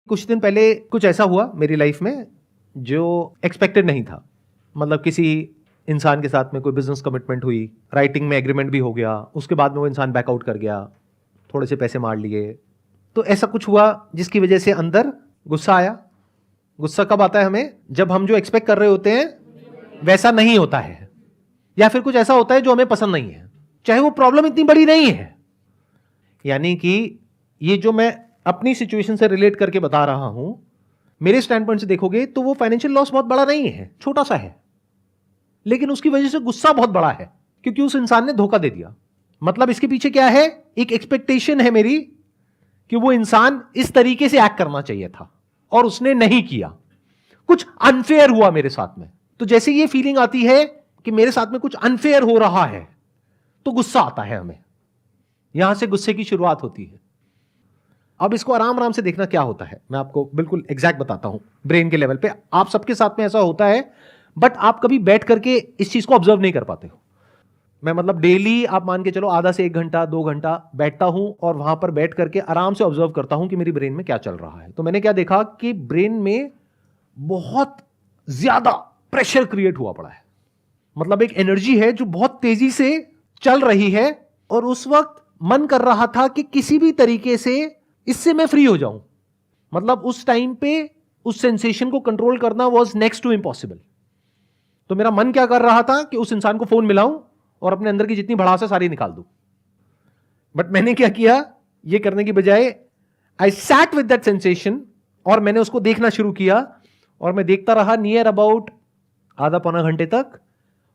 कुछ दिन पहले कुछ ऐसा हुआ मेरी लाइफ में जो एक्सपेक्टेड नहीं था। मतलब किसी इंसान के साथ में कोई बिजनेस कमिटमेंट हुई, राइटिंग में एग्रीमेंट भी हो गया, उसके बाद में वो इंसान बैकआउट कर गया, थोड़े से पैसे मार लिए। तो ऐसा कुछ हुआ जिसकी वजह से अंदर गुस्सा आया। गुस्सा कब आता है हमें? जब हम जो एक्सपेक्ट कर रहे होते हैं वैसा नहीं होता है, या फिर कुछ ऐसा होता है जो हमें पसंद नहीं है, चाहे वो प्रॉब्लम इतनी बड़ी नहीं है। यानी कि ये जो मैं अपनी सिचुएशन से रिलेट करके बता रहा हूं, मेरे स्टैंड पॉइंट से देखोगे तो वो फाइनेंशियल लॉस बहुत बड़ा नहीं है, छोटा सा है, लेकिन उसकी वजह से गुस्सा बहुत बड़ा है क्योंकि उस इंसान ने धोखा दे दिया। मतलब इसके पीछे क्या है? एक एक्सपेक्टेशन है मेरी कि वो इंसान इस तरीके से एक्ट करना चाहिए था और उसने नहीं किया, कुछ अनफेयर हुआ मेरे साथ में। तो जैसे ये फीलिंग आती है कि मेरे साथ में कुछ अनफेयर हो रहा है तो गुस्सा आता है हमें। यहां से गुस्से की शुरुआत होती है। अब इसको आराम आराम से देखना क्या होता है, मैं आपको बिल्कुल एग्जैक्ट बताता हूं। ब्रेन के लेवल पे आप सबके साथ में ऐसा होता है, बट आप कभी बैठ करके इस चीज को ऑब्जर्व नहीं कर पाते हो। मैं मतलब डेली आप मान के चलो आधा से 1 घंटा 2 घंटा बैठता हूं और वहां पर बैठ करके आराम से ऑब्जर्व करता हूं कि मेरी ब्रेन में क्या चल रहा है। तो मैंने क्या देखा कि ब्रेन में बहुत ज्यादा प्रेशर क्रिएट हुआ पड़ा है। मतलब एक एनर्जी है जो बहुत तेजी से चल रही है और उस वक्त मन कर रहा था कि किसी भी तरीके से इससे मैं फ्री हो जाऊं। मतलब उस टाइम पे उस सेंसेशन को कंट्रोल करना वाज नेक्स्ट टू इम्पॉसिबल। तो मेरा मन क्या कर रहा था कि उस इंसान को फोन मिलाऊं और अपने अंदर की जितनी भड़ास है सारी निकाल दूं। बट मैंने क्या किया, ये करने की बजाय I sat with that sensation और मैंने उसको देखना शुरू किया और मैं देखता रहा नियर अबाउट आधा पौना घंटे तक,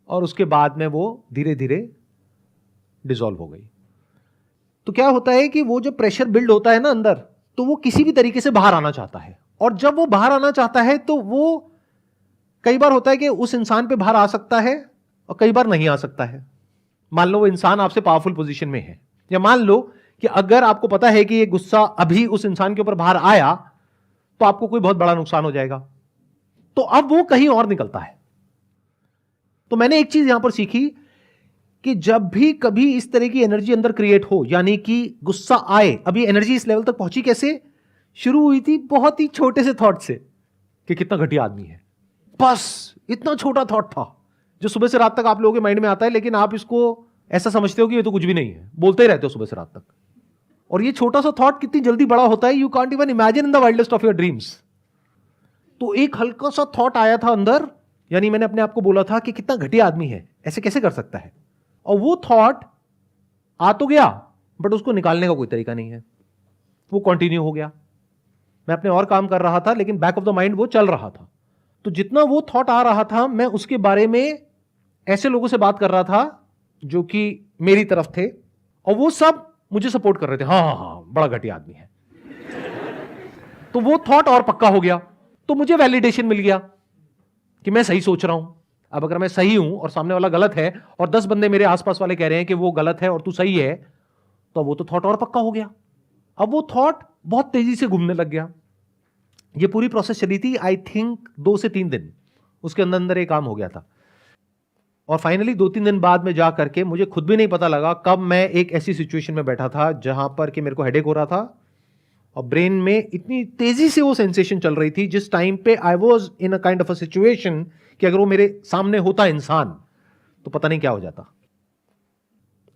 और उसके बाद में वो धीरे धीरे डिसॉल्व हो गई। तो क्या होता है कि वो जो प्रेशर बिल्ड होता है ना अंदर, तो वो किसी भी तरीके से बाहर आना चाहता है, और जब वो बाहर आना चाहता है तो वो कई बार होता है कि उस इंसान पे बाहर आ सकता है और कई बार नहीं आ सकता है। मान लो वो इंसान आपसे पावरफुल पोजीशन में है, या मान लो कि अगर आपको पता है कि ये गुस्सा अभी उस इंसान के ऊपर बाहर आया तो आपको कोई बहुत बड़ा नुकसान हो जाएगा, तो अब वो कहीं और निकलता है। तो मैंने एक चीज यहां पर सीखी कि जब भी कभी इस तरह की एनर्जी अंदर क्रिएट हो, यानी कि गुस्सा आए, अभी एनर्जी इस लेवल तक पहुंची कैसे? शुरू हुई थी बहुत ही छोटे से थॉट से कि कितना घटिया आदमी है। बस इतना छोटा थॉट था जो सुबह से रात तक आप लोगों के माइंड में आता है, लेकिन आप इसको ऐसा समझते हो कि ये तो कुछ भी नहीं है, बोलते ही रहते हो सुबह से रात तक। और ये छोटा सा थॉट कितनी जल्दी बड़ा होता है, you can't even imagine in the wildest of your dreams. तो एक हल्का सा थॉट आया था अंदर, यानी मैंने अपने आप को बोला था कि कितना घटिया आदमी है, ऐसे कैसे कर सकता है। और वो थॉट आ तो गया, बट उसको निकालने का कोई तरीका नहीं है, वो कंटिन्यू हो गया। मैं अपने और काम कर रहा था, लेकिन बैक ऑफ द माइंड वो चल रहा था। तो जितना वो थॉट आ रहा था, मैं उसके बारे में ऐसे लोगों से बात कर रहा था जो कि मेरी तरफ थे, और वो सब मुझे सपोर्ट कर रहे थे, हाँ हाँ हाँ बड़ा घटिया आदमी है। तो वो थॉट और पक्का हो गया, तो मुझे वैलिडेशन मिल गया कि मैं सही सोच रहा हूं। अब अगर मैं सही हूं और सामने वाला गलत है, और 10 बंदे मेरे आसपास वाले कह रहे हैं कि वो गलत है और तू सही है, तो वो तो थॉट और पक्का हो गया। अब वो थॉट बहुत तेजी से घूमने लग गया। ये पूरी प्रोसेस चली थी आई थिंक 2 से 3 दिन, उसके अंदर अंदर ये काम हो गया था। और फाइनली 2-3 दिन बाद में जा करके मुझे खुद भी नहीं पता लगा कब मैं एक ऐसी सिचुएशन में बैठा था जहां पर कि मेरे को हेडेक हो रहा था और ब्रेन में इतनी तेजी से वो सेंसेशन चल रही थी, जिस टाइम पे I was in a kind of a situation कि अगर वो मेरे सामने होता इंसान तो पता नहीं क्या हो जाता।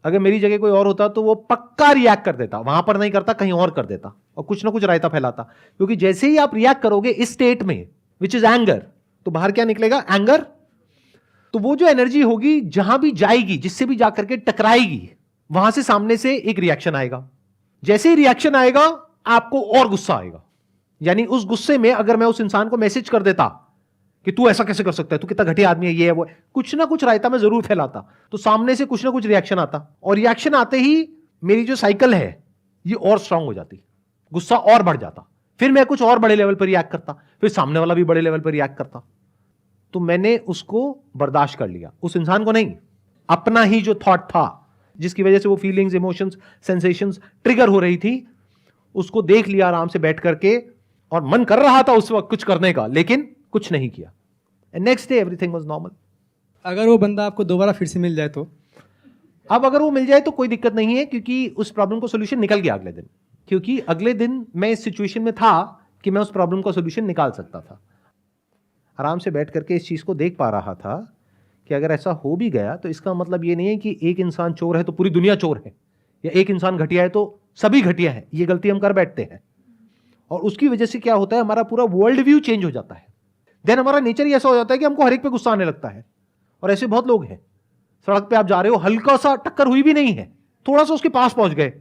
अगर मेरी जगह कोई और होता तो वो पक्का रिएक्ट कर देता, वहां पर नहीं करता, कहीं और कर देता और कुछ ना कुछ रायता फैलाता। क्योंकि जैसे ही आप रिएक्ट करोगे इस स्टेट में, विच इज एंगर, तो बाहर क्या निकलेगा? एंगर। तो वो जो एनर्जी होगी जहां भी जाएगी, जिससे भी जाकर के टकराएगी, वहां से सामने से एक रिएक्शन आएगा। जैसे ही रिएक्शन आएगा आपको और गुस्सा आएगा। यानी उस गुस्से में अगर मैं उस इंसान को मैसेज कर देता कि तू ऐसा कैसे कर सकता है, तू कितना घटिया आदमी है, ये है वो है, कुछ ना कुछ रायता मैं जरूर फैलाता, तो सामने से कुछ ना कुछ रिएक्शन आता, और रिएक्शन आते ही मेरी जो साइकिल है ये और स्ट्रांग हो जाती, गुस्सा और बढ़ जाता, फिर मैं कुछ और बड़े लेवल पर रिएक्ट करता, फिर सामने वाला भी बड़े लेवल पर रिएक्ट करता। तो मैंने उसको बर्दाश्त कर लिया, उस इंसान को नहीं, अपना ही जो थॉट था जिसकी वजह से वो फीलिंग्स, इमोशंस, सेंसेशंस ट्रिगर हो रही थी, उसको देख लिया आराम से बैठ करके। और मन कर रहा था उस वक्त कुछ करने का, लेकिन कुछ नहीं किया। And next day everything was normal. अगर वो बंदा आपको दोबारा फिर से मिल जाए तो? अब अगर वो मिल जाए तो कोई दिक्कत नहीं है, क्योंकि उस प्रॉब्लम को सोल्यूशन निकल गया अगले दिन। क्योंकि अगले दिन मैं इस सिचुएशन में था कि मैं उस प्रॉब्लम का सोल्यूशन निकाल सकता था। आराम से बैठ करके इस चीज़ को देख पा रहा था कि अगर ऐसा हो भी गया तो इसका मतलब ये नहीं है कि एक इंसान चोर है तो पूरी दुनिया चोर है, या एक इंसान घटिया है तो सभी घटिया है। ये गलती हम कर बैठते हैं, और उसकी वजह से क्या होता है, हमारा पूरा वर्ल्ड व्यू चेंज हो जाता है। देन हमारा नेचर ही ऐसा हो जाता है कि हमको हर एक पे गुस्सा आने लगता है। और ऐसे बहुत लोग हैं, सड़क पे आप जा रहे हो, हल्का सा टक्कर हुई भी नहीं है, थोड़ा सा उसके पास पहुंच गए,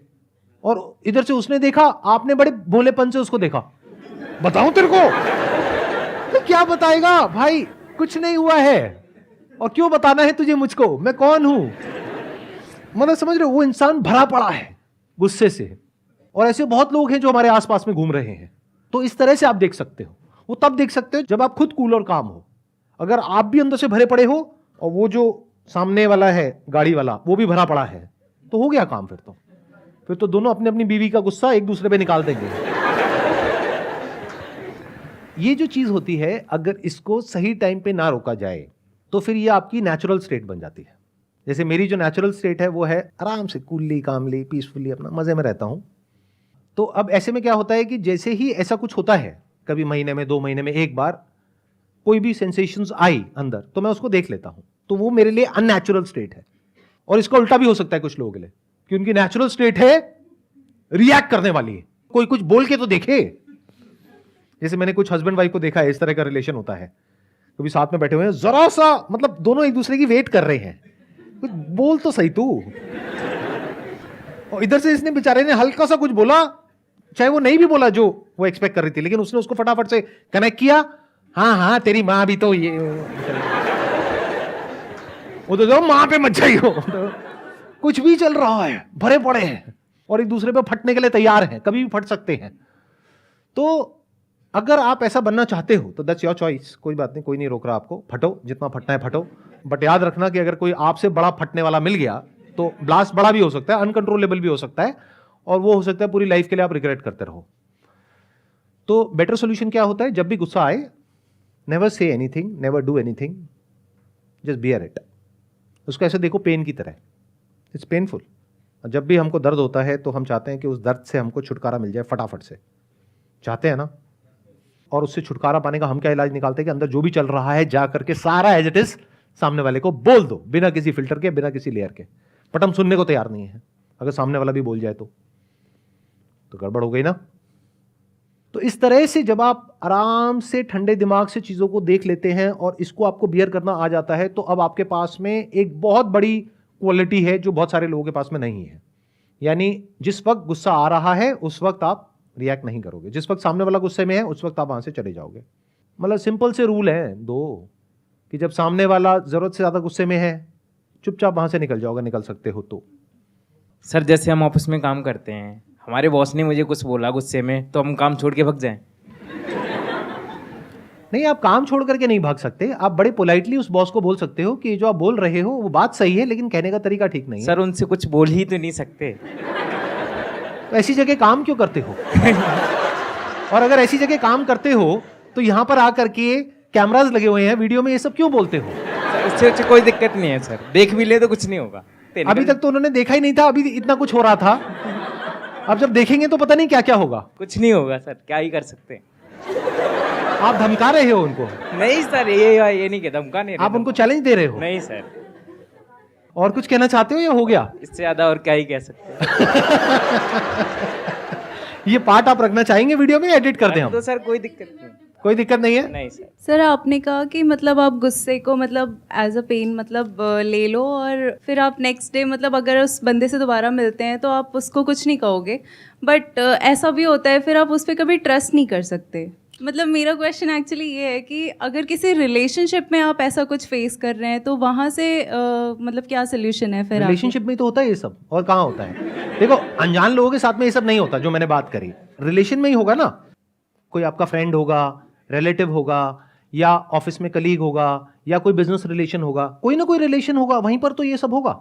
और इधर से उसने देखा, आपने बड़े भोलेपन से उसको देखा, बताऊं तेरे को, तो क्या बताएगा भाई, कुछ नहीं हुआ है, और क्यों बताना है तुझे मुझको, मैं कौन हूं। मतलब समझ रहे हो, वो इंसान भरा पड़ा है गुस्से से। और ऐसे बहुत लोग हैं जो हमारे आसपास में घूम रहे हैं। तो इस तरह से आप देख सकते हो, वो तब देख सकते हो जब आप खुद कूल और काम हो। अगर आप भी अंदर से भरे पड़े हो और वो जो सामने वाला है गाड़ी वाला वो भी भरा पड़ा है, तो हो गया काम। फिर तो दोनों अपनी अपनी बीवी का गुस्सा एक दूसरे पे निकाल देंगे। ये जो चीज होती है, अगर इसको सही टाइम पे ना रोका जाए तो फिर ये आपकी नेचुरल स्टेट बन जाती है। जैसे मेरी जो नेचुरल स्टेट है वो है आराम से कूलली कामली पीसफुली अपना मजे में रहता हूं। तो अब ऐसे में क्या होता है कि जैसे ही ऐसा कुछ होता है, कभी महीने में 2 महीने में एक बार कोई भी सेंसेशंस आई अंदर, तो मैं उसको देख लेता हूं। तो वो मेरे लिए अननेचुरल स्टेट है। और इसका उल्टा भी हो सकता है कुछ लोगों के लिए, कि उनकी नेचुरल स्टेट है रिएक्ट करने वाली है। कोई कुछ बोल के तो देखे। जैसे मैंने कुछ हस्बैंड वाइफ को देखा है, इस तरह का रिलेशन होता है, कभी साथ में बैठे हुए हैं, जरा सा मतलब दोनों एक दूसरे की वेट कर रहे हैं, कुछ बोल तो सही तू। और इधर से इसने बेचारे ने हल्का सा कुछ बोला, चाहे वो नहीं भी बोला जो वो एक्सपेक्ट कर रही थी, लेकिन उसने उसको फटाफट से कनेक्ट किया, हाँ हाँ तेरी माँ भी तो ये, वो तो माँ पे मत जाइयो। कुछ भी चल रहा है, भरे पड़े हैं और एक दूसरे पे फटने के लिए तैयार हैं, कभी भी फट सकते हैं। तो अगर आप ऐसा बनना चाहते हो तो दैट्स योर चॉइस, कोई बात नहीं, कोई नहीं रोक रहा आपको, फटो जितना फटना है फटो। बट याद रखना कि अगर कोई आपसे बड़ा फटने वाला मिल गया तो ब्लास्ट बड़ा भी हो सकता है, अनकंट्रोलेबल भी हो सकता है, और वो हो सकता है पूरी लाइफ के लिए आप रिग्रेट करते रहो। तो बेटर सोल्यूशन क्या होता है, जब भी गुस्सा आए, never say anything, never do anything, just bear it. उसको ऐसे देखो पेन की तरह, इट्स पेनफुल। जब भी हमको दर्द होता है तो हम चाहते हैं कि उस दर्द से हमको छुटकारा मिल जाए फटाफट से, चाहते हैं ना। और उससे छुटकारा पाने का हम क्या इलाज निकालते हैं कि अंदर जो भी चल रहा है जा करके सारा एज इट इज सामने वाले को बोल दो, बिना किसी फिल्टर के, बिना किसी लेयर के। बट हम सुनने को तैयार नहीं है। अगर सामने वाला भी बोल जाए तो गड़बड़ हो गई ना। तो इस तरह से जब आप आराम से ठंडे दिमाग से चीजों को देख लेते हैं और इसको आपको बियर करना आ जाता है, तो अब आपके पास में एक बहुत बड़ी क्वालिटी है जो बहुत सारे लोगों के पास में नहीं है। यानी जिस वक्त गुस्सा आ रहा है उस वक्त आप रिएक्ट नहीं करोगे, जिस वक्त सामने वाला गुस्से में है उस वक्त आप वहां से चले जाओगे। मतलब सिंपल से रूल है 2, कि जब सामने वाला जरूरत से ज्यादा गुस्से में है, चुपचाप वहां से निकल जाओगे, निकल सकते हो तो। सर जैसे हम ऑफिस में काम करते हैं, हमारे बॉस ने मुझे कुछ बोला गुस्से में, तो हम काम छोड़ के भाग जाएं? नहीं, आप काम छोड़ करके नहीं भाग सकते। आप बड़े पोलाइटली उस बॉस को बोल सकते हो कि जो आप बोल रहे हो वो बात सही है, लेकिन कहने का तरीका ठीक नहीं है। सर उनसे कुछ बोल ही तो नहीं सकते। तो ऐसी जगह काम क्यों करते हो? और अगर ऐसी जगह काम करते हो तो यहां पर आकर के कैमरास लगे हुए हैं, वीडियो में ये सब क्यों बोलते हो? उससे कोई दिक्कत नहीं है सर, देख भी ले तो कुछ नहीं होगा। अभी तक तो उन्होंने देखा ही नहीं था, अभी इतना कुछ हो रहा था। अब जब देखेंगे तो पता नहीं क्या क्या होगा। कुछ नहीं होगा सर, क्या ही कर सकते हैं। आप धमका रहे हो उनको? नहीं सर, ये नहीं कहता, धमका नहीं। आप उनको चैलेंज दे रहे हो? नहीं सर। और कुछ कहना चाहते हो या हो गया? इससे ज्यादा और क्या ही कह सकते हैं। ये पार्ट आप रखना चाहेंगे वीडियो में, एडिट कर दें हम? तो सर कोई दिक्कत नहीं। कोई दिक्कत नहीं है? नहीं सर। सर आपने कहा कि मतलब आप गुस्से को मतलब एज अ पेन मतलब ले लो, और फिर आप नेक्स्ट डे मतलब अगर उस बंदे से दोबारा मिलते हैं तो आप उसको कुछ नहीं कहोगे, बट ऐसा भी होता है फिर आप उस पर कभी ट्रस्ट नहीं कर सकते। मतलब मेरा क्वेश्चन एक्चुअली ये है कि अगर किसी रिलेशनशिप में आप ऐसा कुछ फेस कर रहे हैं तो वहाँ से मतलब क्या सोल्यूशन है फिर? रिलेशनशिप में तो होता है ये सब, और कहाँ होता है? देखो, अनजान लोगों के साथ में ये सब नहीं होता जो मैंने बात करी। रिलेशन में ही होगा ना, कोई आपका फ्रेंड होगा, रिलेटिव होगा, या ऑफिस में कलीग होगा, या कोई बिजनेस रिलेशन होगा, कोई ना कोई रिलेशन होगा, वहीं पर तो ये सब होगा।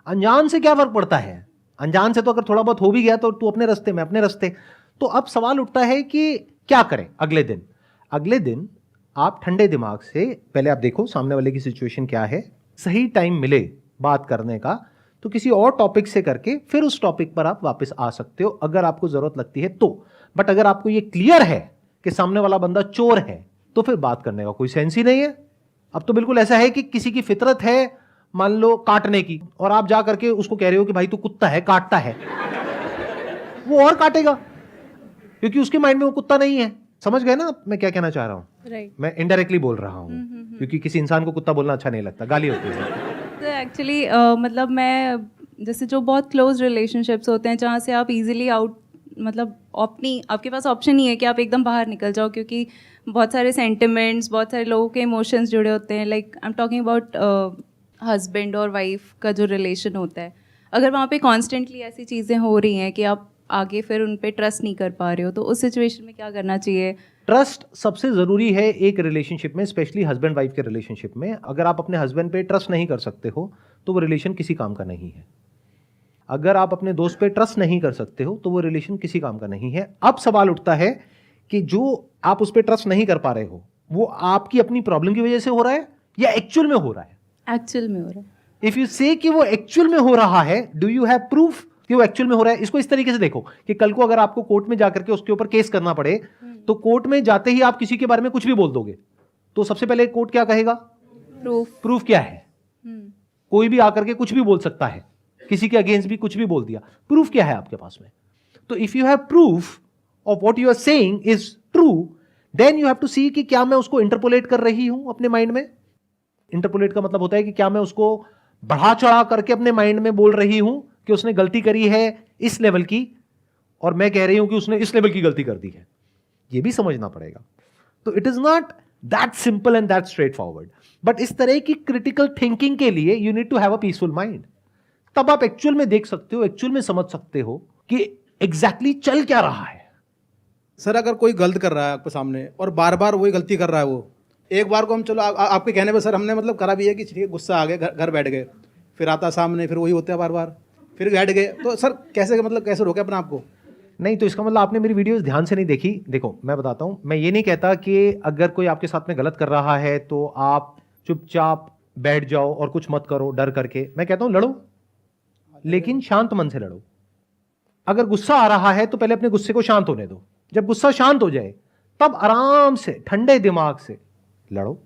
अनजान से क्या फर्क पड़ता है? अनजान से तो अगर थोड़ा बहुत हो भी गया तो तू अपने रास्ते में अपने रास्ते। तो अब सवाल उठता है कि क्या करें अगले दिन आप ठंडे दिमाग से पहले आप देखो सामने वाले की सिचुएशन क्या है, सही टाइम मिले बात करने का तो किसी और टॉपिक से करके फिर उस टॉपिक पर आप वापस आ सकते हो अगर आपको जरूरत लगती है तो। बट अगर आपको ये क्लियर है कि सामने वाला बंदा चोर है, तो फिर बात करने का कोई सेंस ही नहीं है। अब तो बिल्कुल ऐसा है कि किसी की फितरत है मान लो काटने की, और आप जा करके उसको कह रहे हो कि भाई तू कुत्ता है, काटता है, वो और काटेगा क्योंकि उसके माइंड में वो कुत्ता नहीं है। समझ गए ना मैं क्या कहना चाह रहा हूं? राइट। मैं इनडायरेक्टली बोल रहा हूं क्योंकि किसी इंसान को कुत्ता बोलना अच्छा नहीं लगता, गाली होती है। तो एक्चुअली मतलब मैं जैसे जो बहुत क्लोज रिलेशनशिप्स होते हैं जहाँ से आप इजीली आउट मतलब आपके पास ऑप्शन नहीं है कि आप एकदम बाहर निकल जाओ, क्योंकि बहुत सारे सेंटिमेंट्स, बहुत सारे लोगों के इमोशंस जुड़े होते हैं। Like I am talking about husband और वाइफ का जो रिलेशन होता है, अगर वहाँ पे कॉन्स्टेंटली ऐसी चीज़ें हो रही हैं कि आप आगे फिर उन पे ट्रस्ट नहीं कर पा रहे हो, तो उस सिचुएशन में क्या करना चाहिए? ट्रस्ट सबसे जरूरी है एक रिलेशनशिप में, स्पेशली हस्बैंड वाइफ के रिलेशनशिप में। अगर आप अपने हस्बैंड पे ट्रस्ट नहीं कर सकते हो तो वो रिलेशन किसी काम का नहीं है। अगर आप अपने दोस्त पे ट्रस्ट नहीं कर सकते हो तो वो रिलेशन किसी काम का नहीं है। अब सवाल उठता है कि जो आप उस पर ट्रस्ट नहीं कर पा रहे हो वो आपकी अपनी प्रॉब्लम की वजह से हो रहा है या एक्चुअल में हो रहा है? एक्चुअल में हो रहा है। इफ यू से कि वो एक्चुअल में हो रहा है, डू यू हैव प्रूफ कि वो एक्चुअल में हो रहा है? इसको इस तरीके से देखो कि कल को अगर आपको कोर्ट में जाकर के उसके ऊपर केस करना पड़े तो कोर्ट में जाते ही आप किसी के बारे में कुछ भी बोल दोगे तो सबसे पहले कोर्ट क्या कहेगा? प्रूफ क्या है? कोई भी आकर के कुछ भी बोल सकता है, किसी के अगेंस्ट भी कुछ भी बोल दिया। प्रूफ क्या है आपके पास में? तो if you have proof of what you are saying is true, then you have to see कि क्या मैं उसको इंटरपोलेट कर रही हूं अपने माइंड में। इंटरपोलेट का मतलब होता है कि क्या मैं उसको बढ़ा चढ़ा करके अपने माइंड में बोल रही हूं कि उसने गलती करी है इस लेवल की और मैं कह रही हूं कि उसने इस लेवल की गलती कर दी है। यह भी समझना पड़ेगा। तो it is not that simple and that straightforward, but इस तरह की क्रिटिकल थिंकिंग के लिए you need to have a peaceful mind. तब आप एक्चुअल में देख सकते हो, एक्चुअल में समझ सकते हो कि एग्जैक्टली चल क्या रहा है। सर अगर कोई गलत कर रहा है आपके सामने और बार बार वही गलती कर रहा है, वो एक बार को हम चलो आपके कहने पे सर हमने मतलब करा भी है कि ठीक है गुस्सा आ गया, घर बैठ गए, फिर आता सामने, फिर वही होता है बार बार, फिर बैठ गए, तो सर कैसे मतलब कैसे रोके अपने आप को? नहीं तो इसका मतलब आपने मेरी वीडियोस ध्यान से नहीं देखी। देखो मैं बताता हूं, मैं ये नहीं कहता कि अगर कोई आपके साथ में गलत कर रहा है तो आप चुपचाप बैठ जाओ और कुछ मत करो डर करके। मैं कहता हूं लड़ो, लेकिन शांत मन से लड़ो। अगर गुस्सा आ रहा है तो पहले अपने गुस्से को शांत होने दो। जब गुस्सा शांत हो जाए तब आराम से ठंडे दिमाग से लड़ो।